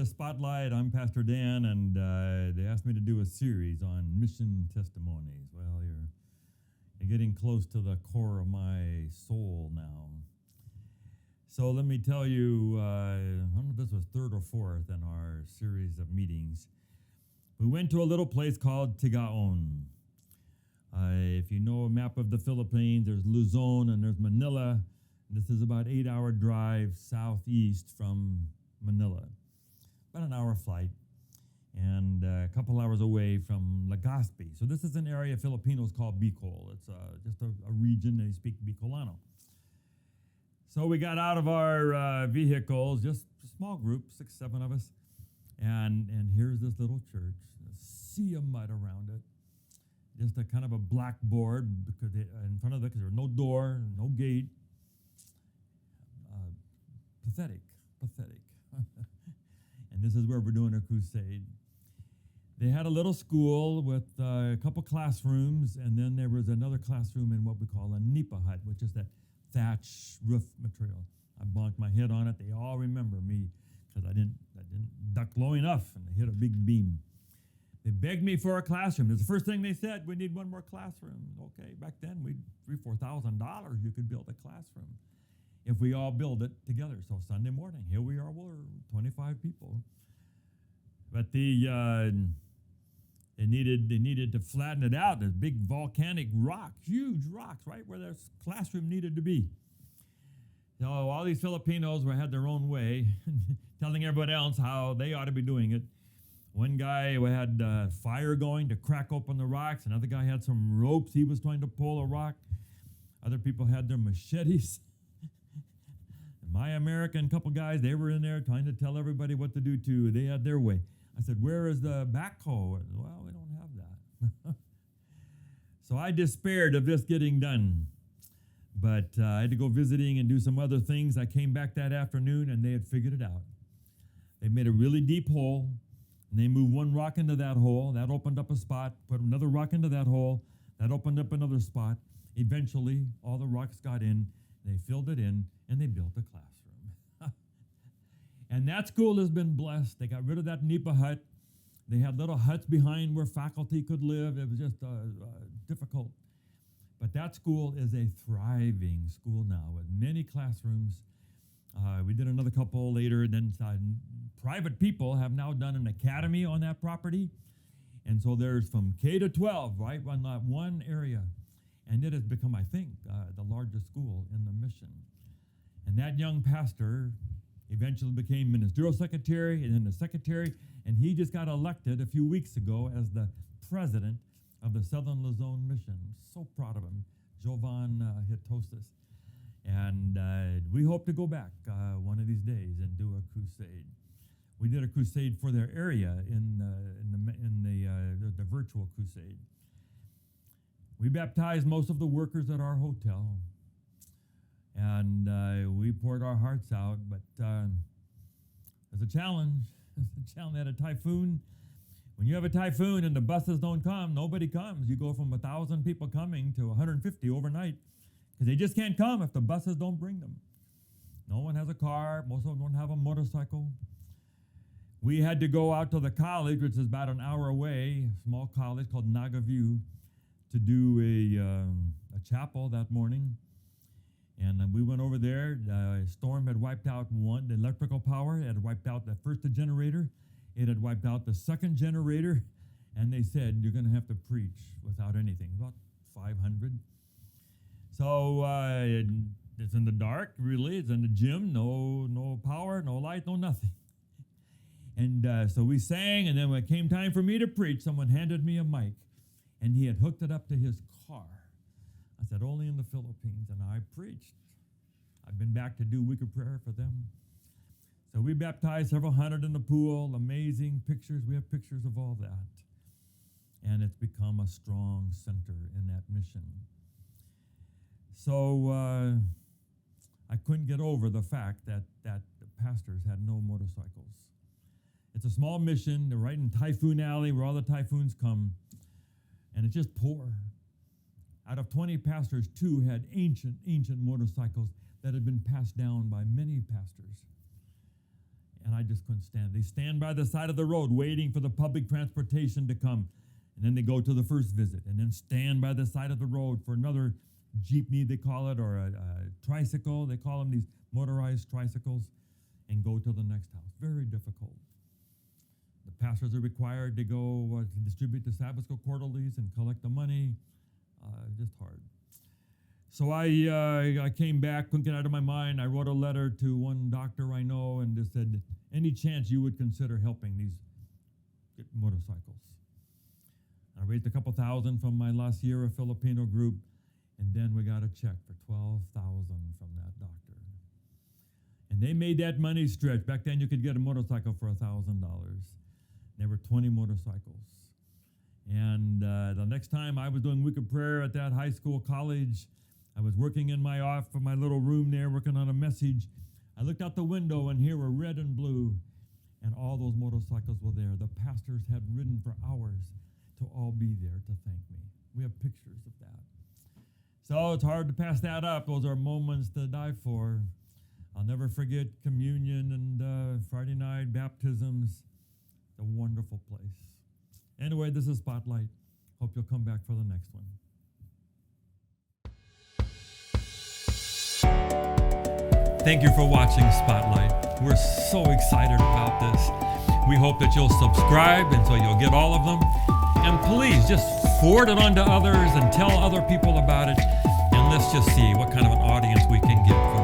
to Spotlight. I'm Pastor Dan, and they asked me to do a series on mission testimonies. Well, you're getting close to the core of my soul now. So let me tell you, I don't know if this was third or fourth in our series of meetings. We went to a little place called Tigaon. If you know a map of the Philippines, there's Luzon and there's Manila. This is about 8-hour drive southeast from Manila, about an hour flight, and a couple hours away from Legazpi. So this is an area Filipinos call Bicol. It's just a region they speak Bicolano. So we got out of our vehicles, just a small group, 6, 7 of us, and here's this little church, a sea of mud around it, just a kind of a blackboard because in front of it, because there was no door, no gate. Pathetic. And this is where we're doing our crusade. They had a little school with a couple classrooms, and then there was another classroom in what we call a nipa hut, which is that thatch roof material. I bonked my head on it. They all remember me because I didn't duck low enough, and I hit a big beam. They begged me for a classroom. It's the first thing they said. We need one more classroom. Okay, back then $3,000-$4,000 you could build a classroom if we all build it together. So Sunday morning, here we are, we're 25 people. But they needed to flatten it out. There's big volcanic rocks, huge rocks, right where their classroom needed to be. So all these Filipinos had their own way, telling everybody else how they ought to be doing it. One guy had fire going to crack open the rocks. Another guy had some ropes he was trying to pull a rock. Other people had their machetes. My American couple guys, they were in there trying to tell everybody what to do too. They had their way. I said, where is the backhoe? Well, we don't have that. So I despaired of this getting done. But I had to go visiting and do some other things. I came back that afternoon and they had figured it out. They made a really deep hole, and they moved one rock into that hole. That opened up a spot, put another rock into that hole. That opened up another spot. Eventually, all the rocks got in. They filled it in, and they built a classroom. And that school has been blessed. They got rid of that nipa hut. They had little huts behind where faculty could live. It was just difficult. But that school is a thriving school now with many classrooms. We did another couple later. Then private people have now done an academy on that property. And so there's from K to 12, right, on that one area. And it has become, I think, the largest school in the mission. And that young pastor eventually became ministerial secretary and then the secretary, and he just got elected a few weeks ago as the president of the Southern Luzon Mission. I'm so proud of him, Jovan Hitosis. And we hope to go back one of these days and do a crusade. We did a crusade for their area in the virtual crusade. We baptized most of the workers at our hotel, and we poured our hearts out, but there's a challenge. There's a challenge. They had a typhoon. When you have a typhoon and the buses don't come, nobody comes. You go from 1,000 people coming to 150 overnight because they just can't come if the buses don't bring them. No one has a car. Most of them don't have a motorcycle. We had to go out to the college, which is about an hour away, a small college called Naga View, to do a chapel that morning. And we went over there. The storm had wiped out the electrical power. It had wiped out the first generator. It had wiped out the second generator. And they said, you're going to have to preach without anything. About 500. So it's in the dark, really. It's in the gym. No power, no light, no nothing. And so we sang, and then when it came time for me to preach, someone handed me a mic. And he had hooked it up to his car. I said, only in the Philippines, and I preached. I've been back to do wicked prayer for them. So we baptized several hundred in the pool, amazing pictures. We have pictures of all that. And it's become a strong center in that mission. So I couldn't get over the fact that the pastors had no motorcycles. It's a small mission. They're right in Typhoon Alley where all the typhoons come. And it's just poor. Out of 20 pastors, 2 had ancient motorcycles that had been passed down by many pastors. And I just couldn't stand it. They stand by the side of the road waiting for the public transportation to come. And then they go to the first visit and then stand by the side of the road for another jeepney, they call it, or a tricycle. They call them these motorized tricycles, and go to the next house. Very difficult. The pastors are required to go to distribute the Sabbath school quarterlies and collect the money. Just hard. So I came back, couldn't get out of my mind. I wrote a letter to one doctor I know and just said, any chance you would consider helping these motorcycles? I raised a couple thousand from my La Sierra Filipino group, and then we got a check for $12,000 from that doctor. And they made that money stretch. Back then you could get a motorcycle for $1,000. There were 20 motorcycles. And the next time I was doing week of prayer at that high school college, I was working in my little room there, working on a message. I looked out the window, and here were red and blue, and all those motorcycles were there. The pastors had ridden for hours to all be there to thank me. We have pictures of that. So it's hard to pass that up. Those are moments to die for. I'll never forget communion and Friday night baptisms. It's a wonderful place. Anyway, this is Spotlight. Hope you'll come back for the next one. Thank you for watching Spotlight. We're so excited about this. We hope that you'll subscribe and so you'll get all of them. And please just forward it on to others and tell other people about it. And let's just see what kind of an audience we can get for